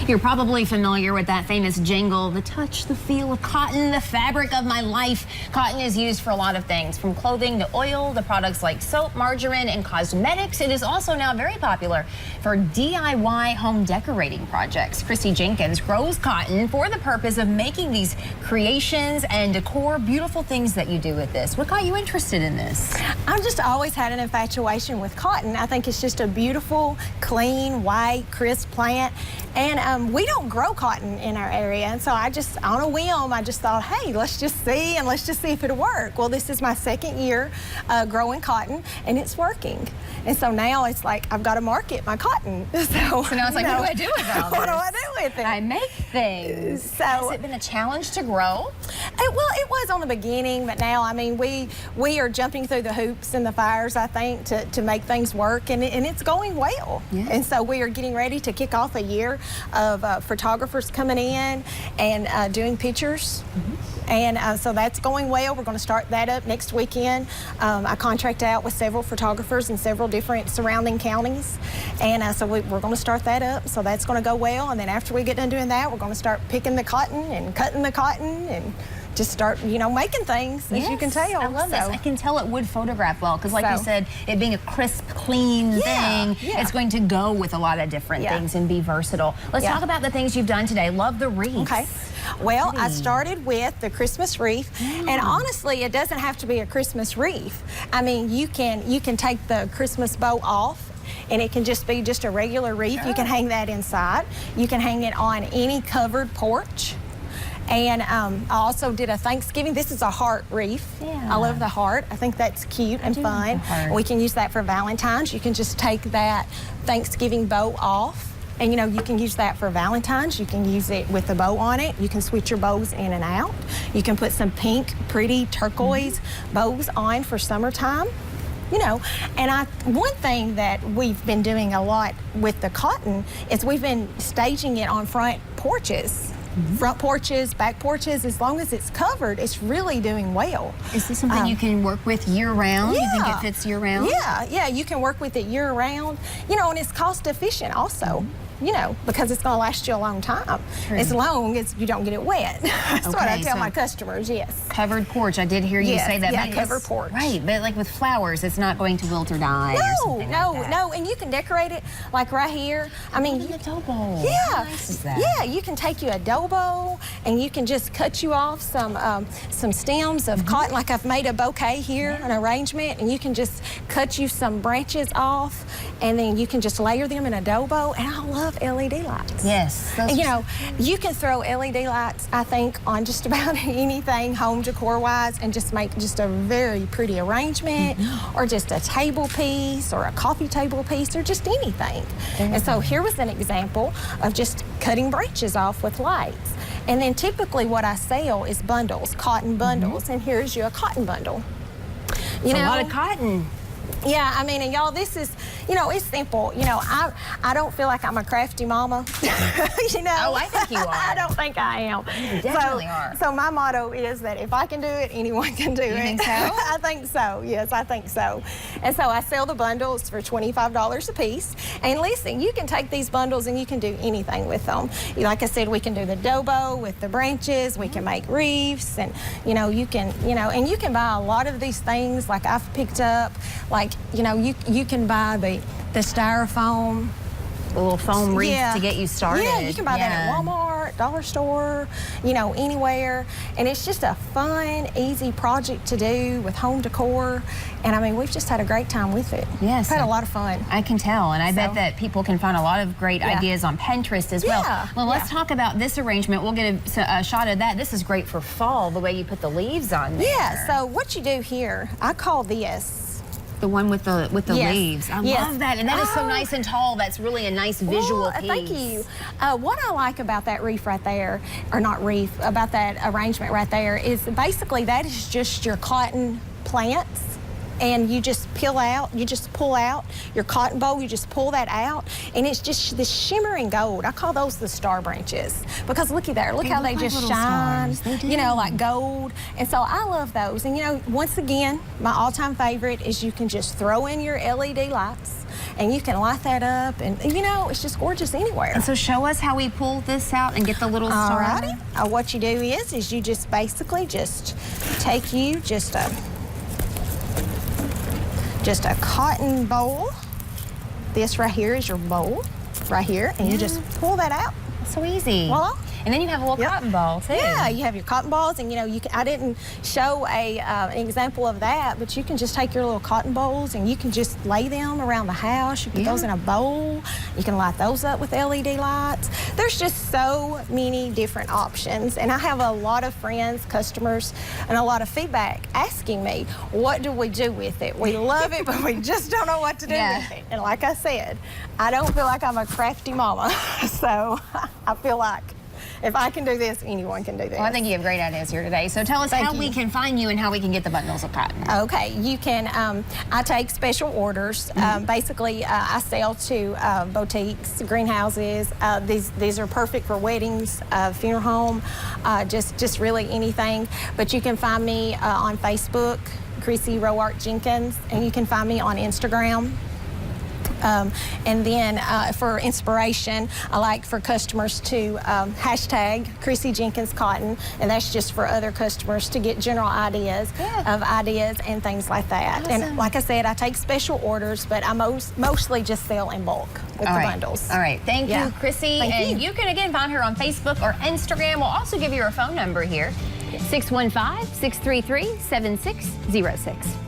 You're probably familiar with that famous jingle, the touch, the feel of cotton, the fabric of my life. Cotton is used for a lot of things, from clothing to oil, to products like soap, margarine, and cosmetics. It is also now very popular for DIY home decorating projects. Christy Jenkins grows cotton for the purpose of making these creations and decor, beautiful things that you do with this. What got you interested in this? I've just always had an infatuation with cotton. I think it's just a beautiful, clean, white, crisp plant. And we don't grow cotton in our area. And so I just, on a whim, I just thought, hey, let's just see if it'll work. Well, this is my second year growing cotton, and it's working. And so now it's like, I've got to market my cotton. So now it's like, what do I do with all this? What do I do with it? I make things. So, has it been a challenge to grow? Well, it was on the beginning, but now, I mean, we are jumping through the hoops and the fires, I think, to make things work, and it's going well. Yeah. And so we are getting ready to kick off a year of photographers coming in and doing pictures. And so that's going well. We're going to start that up next weekend. I contract out with several photographers in several different surrounding counties. And so we're going to start that up. So that's going to go well. And then after we get done doing that, we're going to start picking the cotton and cutting the cotton and just start, making things, as you can tell. I love this. I can tell it would photograph well, because like you said, it being a crisp, clean thing, it's going to go with a lot of different things and be versatile. Let's talk about the things you've done today. Love the wreaths. Okay. Well, I started with the Christmas wreath, and honestly, it doesn't have to be a Christmas wreath. I mean, you can take the Christmas bow off, and it can just be just a regular wreath. You can hang that inside. You can hang it on any covered porch. And I also did a Thanksgiving. This is a heart wreath. I love the heart. I think that's cute and fun. We can use that for Valentine's. You can just take that Thanksgiving bow off. And you can use that for Valentine's. You can use it with a bow on it. You can switch your bows in and out. You can put some pink, pretty turquoise bows on for summertime. And one thing that we've been doing a lot with the cotton is we've been staging it on front porches. Front porches, back porches, as long as it's covered, it's really doing well. Is this something you can work with year-round? You think it fits year-round? Yeah, you can work with it year-round. And it's cost efficient also. Because it's going to last you a long time. As long as you don't get it wet. That's what I tell my customers, yes. Covered porch, I did hear you say that. Yeah, covered porch. Right, but like with flowers, it's not going to wilt or die or something like that. No, and you can decorate it like right here. I mean, adobo. Yeah. How nice is that? Yeah, you can take you adobo, and you can just cut you off some stems of cotton, like I've made a bouquet here, an arrangement, and you can just cut you some branches off, and then you can just layer them in adobo, and I love LED lights. Yes. And, you can throw LED lights, I think, on just about anything home decor-wise and just make just a very pretty arrangement or just a table piece or a coffee table piece or just anything. And so here was an example of just cutting branches off with lights. And then typically what I sell is bundles, cotton bundles, and here's you a cotton bundle. A lot of cotton. Yeah, I mean, and y'all, this is, it's simple. I don't feel like I'm a crafty mama. Oh, I think you are. I don't think I am. You definitely are. So my motto is that if I can do it, anyone can do it. You think so? I think so. Yes, I think so. And so I sell the bundles for $25 a piece. And listen, you can take these bundles and you can do anything with them. Like I said, we can do the adobo with the branches. We can make wreaths, and you can buy a lot of these things. Like I've picked up, you can buy the styrofoam. The little foam wreaths to get you started. Yeah, you can buy that at Walmart, dollar store, anywhere. And it's just a fun, easy project to do with home decor. And I mean, we've just had a great time with it. Yes. We've had a lot of fun. I can tell. And I bet that people can find a lot of great ideas on Pinterest as well. Well, let's talk about this arrangement. We'll get a shot of that. This is great for fall, the way you put the leaves on there. Yeah, so what you do here, I call this the one with the leaves. I love that. And that is so nice and tall. That's really a nice visual piece. Thank you. What I like about that wreath right there, or not wreath, about that arrangement right there is basically that is just your cotton plants. And you just pull out your cotton bowl, you just pull that out, and it's just this shimmering gold. I call those the star branches, because looky there, look how they just shine, like gold. And so I love those. And once again, my all-time favorite is you can just throw in your LED lights, and you can light that up, and you know, it's just gorgeous anywhere. And so show us how we pull this out and get the little starter. Alrighty. What you do is you just basically just take just a cotton bowl. This right here is your bowl, right here, and you just pull that out. So easy. Voila. And then you have a little cotton ball too. Yeah, you have your cotton balls, and you know, I didn't show an example of that, but you can just take your little cotton bowls and you can just lay them around the house. You put those in a bowl. You can light those up with LED lights. There's just so many different options, and I have a lot of friends, customers, and a lot of feedback asking me, what do we do with it? We love it, but we just don't know what to do with it. And like I said, I don't feel like I'm a crafty mama, so I feel like if I can do this, anyone can do this. Well, I think you have great ideas here today. So tell us how we can find you and how we can get the bundles of cotton. Okay, you can, I take special orders. Basically, I sell to boutiques, greenhouses. These are perfect for weddings, funeral home, just really anything. But you can find me on Facebook, Chrissy Roark Jenkins, and you can find me on Instagram. And then for inspiration, I like for customers to hashtag Chrissy Jenkins Cotton, and that's just for other customers to get general ideas of ideas and things like that. Awesome. And like I said, I take special orders, but I mostly just sell in bulk with the bundles. All right. Thank you, Chrissy. Thank you. You can again find her on Facebook or Instagram. We'll also give you her phone number here, 615-633-7606.